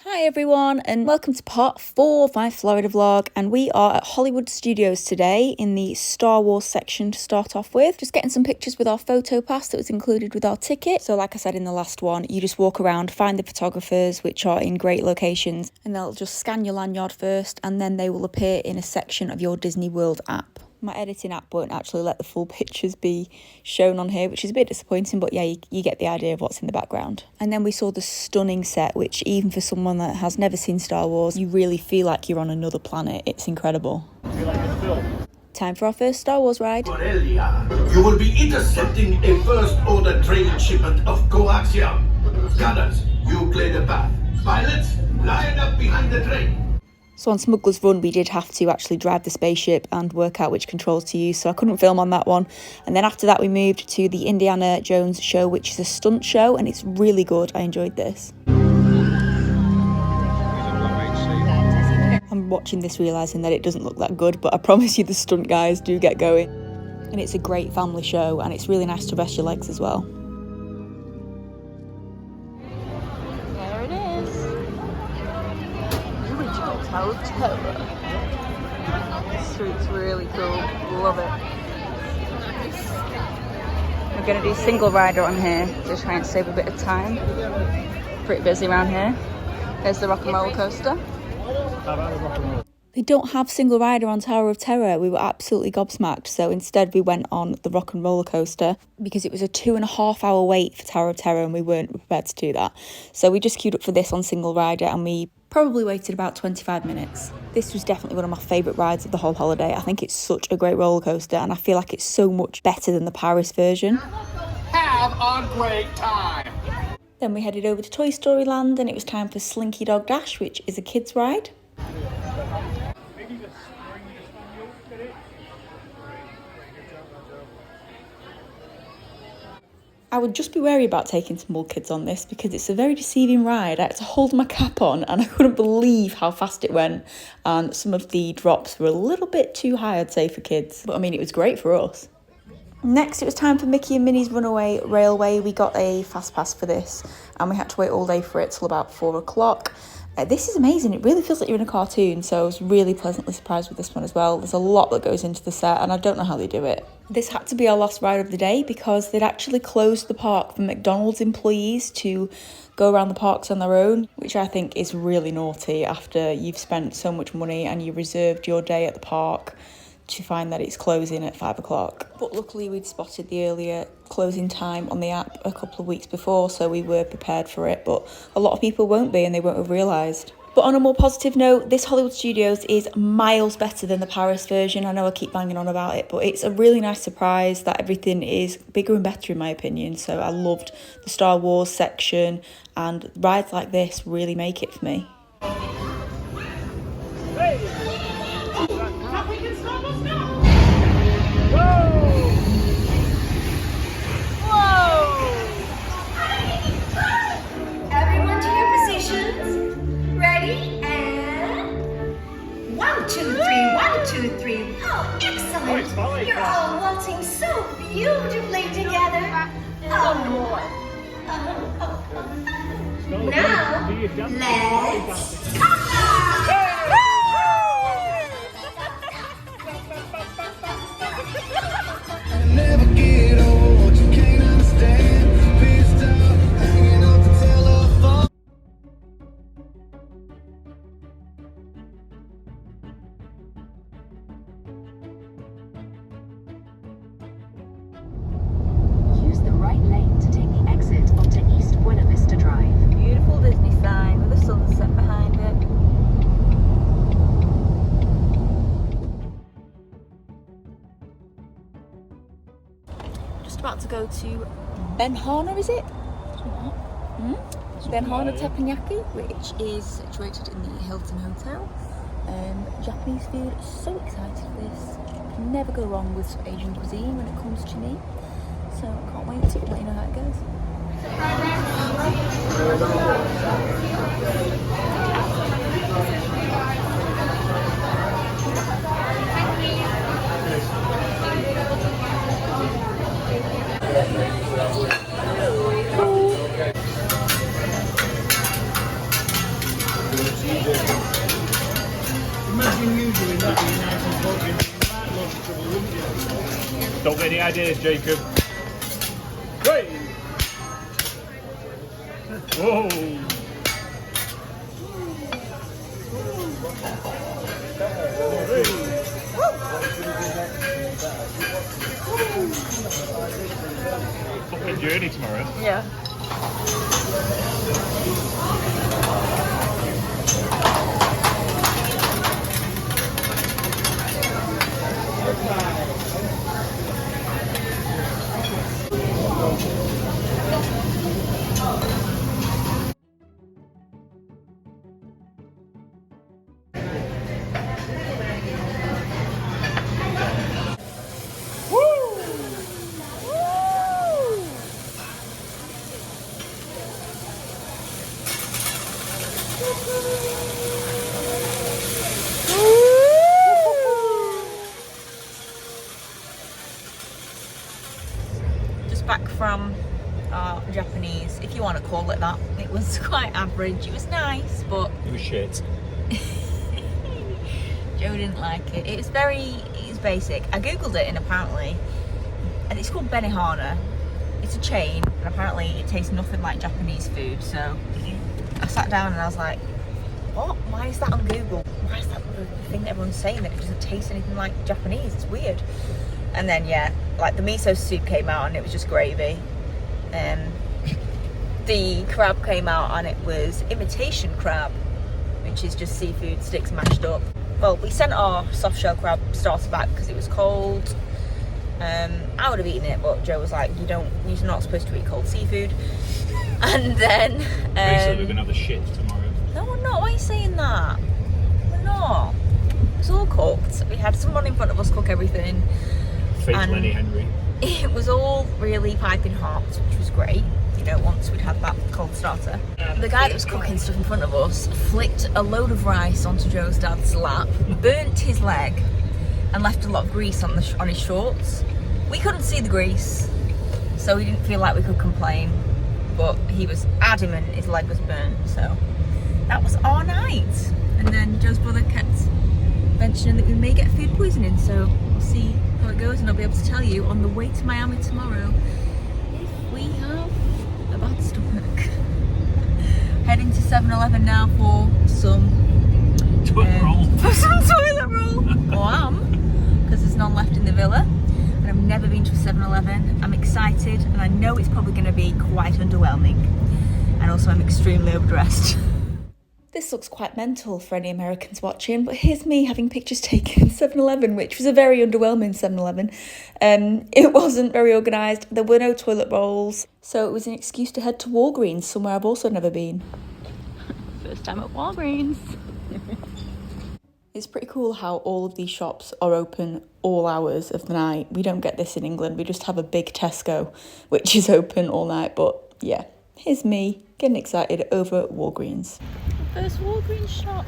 Hi everyone and welcome to part 4 of my Florida vlog, and we are at Hollywood Studios today in the Star Wars section to start off with. Just getting some pictures with our photo pass that was included with our ticket. So like I said in the last one, you just walk around, find the photographers which are in great locations, and they'll just scan your lanyard first and then they will appear in a section of your Disney World app. My editing app won't actually let the full pictures be shown on here, which is a bit disappointing, but yeah, you get the idea of what's in the background. And then we saw the stunning set, which even for someone that has never seen Star Wars, you really feel like you're on another planet. It's incredible. Time for our first Star Wars ride. You will be intercepting a first-order trade shipment of coaxium. Gunners, you clear the path. Pilots, line up behind the train. So on Smugglers Run, we did have to actually drive the spaceship and work out which controls to use, so I couldn't film on that one. And then after that, we moved to the Indiana Jones show, which is a stunt show, and it's really good. I enjoyed this. I'm watching this realising that it doesn't look that good, but I promise you the stunt guys do get going. And it's a great family show, and it's really nice to rest your legs as well. This street's really cool, love it. We're going to do single rider on here to try and save a bit of time. Pretty busy around here. There's the rock and roller coaster. They don't have single rider on Tower of Terror. We were absolutely gobsmacked, so instead we went on the rock and roller coaster because it was a 2.5 hour wait for Tower of Terror and we weren't prepared to do that. So we just queued up for this on single rider and we probably waited about 25 minutes. This was definitely one of my favourite rides of the whole holiday. I think it's such a great roller coaster and I feel like it's so much better than the Paris version. Have a great time. Then we headed over to Toy Story Land and it was time for Slinky Dog Dash, which is a kids ride. I would just be wary about taking small kids on this because it's a very deceiving ride. I had to hold my cap on and I couldn't believe how fast it went. And some of the drops were a little bit too high, I'd say, for kids. But I mean, it was great for us. Next, it was time for Mickey and Minnie's Runaway Railway. We got a fast pass for this and we had to wait all day for it till about 4 o'clock. This is amazing. It really feels like you're in a cartoon, so I was really pleasantly surprised with this one as well. There's a lot that goes into the set and I don't know how they do it. This had to be our last ride of the day because they'd actually closed the park for McDonald's employees to go around the parks on their own, which I think is really naughty after you've spent so much money and you reserved your day at the park to find that it's closing at 5 o'clock. But luckily we'd spotted the earlier closing time on the app a couple of weeks before, so we were prepared for it, but a lot of people won't be and they won't have realised. But on a more positive note, this Hollywood Studios is miles better than the Paris version. I know I keep banging on about it, but it's a really nice surprise that everything is bigger and better in my opinion. So I loved the Star Wars section and rides like this really make it for me. Oh, excellent! You're all waltzing so beautifully together. Oh, now, let's never get old, what you can't understand. Pissed off, hanging off the telephone. Beautiful Disney sign with a sunset behind it. Just about to go to Benihana, is it? Benihana teppanyaki, which is situated in the Hilton Hotel. Japanese food, so excited for this. Can never go wrong with Asian cuisine when it comes to me. So I can't wait to let you know how it goes. Imagine you doing that in your nice and cozy, you might have lost trouble, wouldn't you? Don't get any ideas, Jacob. Wait! Whoa! Fucking journey tomorrow. Yeah. Just back from our Japanese, if you want to call it that. It was quite average. It was nice, but It was shit. Joe didn't like it. It was basic. I googled it and apparently, and it's called Benihana. It's a chain and apparently it tastes nothing like Japanese food. So I sat down and I was like, what? Why is that on Google? Why is that the thing that everyone's saying that it doesn't taste anything like Japanese? It's weird. And then yeah, like the miso soup came out and it was just gravy. The crab came out and it was imitation crab, which is just seafood sticks mashed up. Well, we sent our soft shell crab starter back because it was cold. I would have eaten it, but Joe was like, you're not supposed to eat cold seafood. And then Basically, we're gonna have a shit tomorrow. no, we're not. Why are you saying that? We're not. It's all cooked. We had someone in front of us cook everything. Fake And Lenny Henry. It was all really piping hot, which was great. You know, once we'd had that cold starter. The guy that was cooking stuff in front of us flicked a load of rice onto Joe's dad's lap, burnt his leg, and left a lot of grease on his shorts. We couldn't see the grease, so we didn't feel like we could complain. But he was adamant his leg was burnt, so that was our night. And then Joe's brother kept mentioning that we may get food poisoning, so we'll see how it goes, and I'll be able to tell you on the way to Miami tomorrow if we have a bad stomach. Heading to 7-Eleven now for some Toilet roll. for some toilet roll. Or am, because there's none left in the villa. And I've never been to a 7-Eleven. I'm excited, and I know it's probably going to be quite underwhelming. And also, I'm extremely overdressed. This looks quite mental for any Americans watching, but here's me having pictures taken in 7-Eleven, which was a very underwhelming 7-Eleven. It wasn't very organised, there were no toilet rolls, so it was an excuse to head to Walgreens, somewhere I've also never been. First time at Walgreens. It's pretty cool how all of these shops are open all hours of the night. We don't get this in England, we just have a big Tesco, which is open all night, but yeah. Here's me getting excited over Walgreens. First Walgreens shop.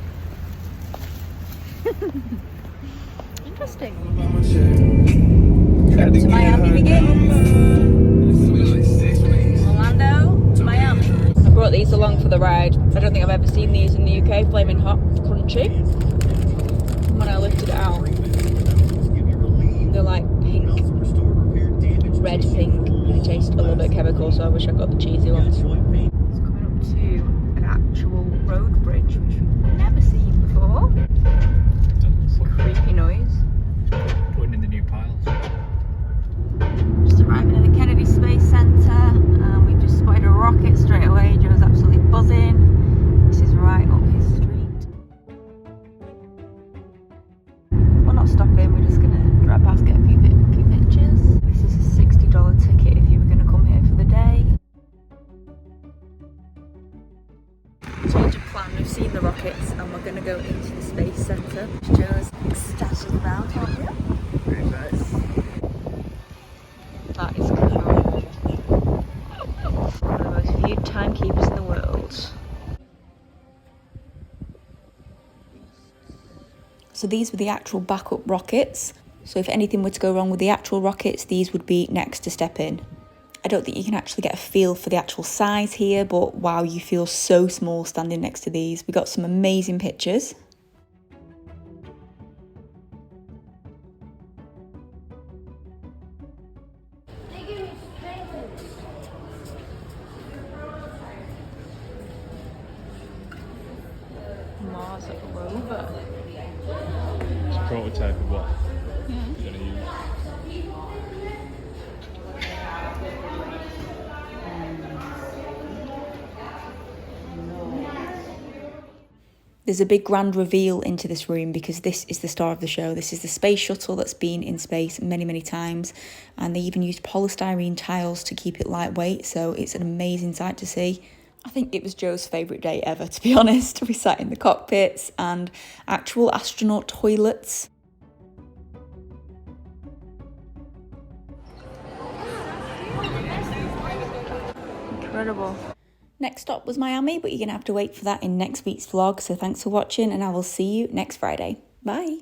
Interesting. Trip to Miami begins. Orlando to Miami. I brought these along for the ride. I don't think I've ever seen these in the UK. Flaming hot, crunchy. When I lifted it out, they're like pink, red pink. They taste a little bit chemical, so I wish I got the cheesy ones. It's coming up to an actual road bridge, which we've never seen before. It's a creepy noise. Putting in the new piles. Just arriving at the Kennedy Space Centre, and we've just spotted a rocket straight away. Joe's absolutely buzzing. This is right up his street. We're not stopping, we're just gonna drive past, get a few pictures. This is a $60 ticket if you were gonna come here for the day. Change of plan, we've seen the rockets and we're gonna go into the Space Centre. Joe's ecstatic about, aren't you? Very nice. That is cool. One of the most viewed timekeepers in the world. So these were the actual backup rockets. So if anything were to go wrong with the actual rockets, these would be next to step in. I don't think you can actually get a feel for the actual size here, but wow, you feel so small standing next to these. We got some amazing pictures. Mars rover. It's a prototype of what you're going to use. There's a big grand reveal into this room because this is the star of the show. This is the space shuttle that's been in space many, many times. And they even used polystyrene tiles to keep it lightweight. So it's an amazing sight to see. I think it was Joe's favourite day ever, to be honest. We sat in the cockpits and actual astronaut toilets. Incredible. Next stop was Miami, but you're going to have to wait for that in next week's vlog. So thanks for watching and I will see you next Friday. Bye.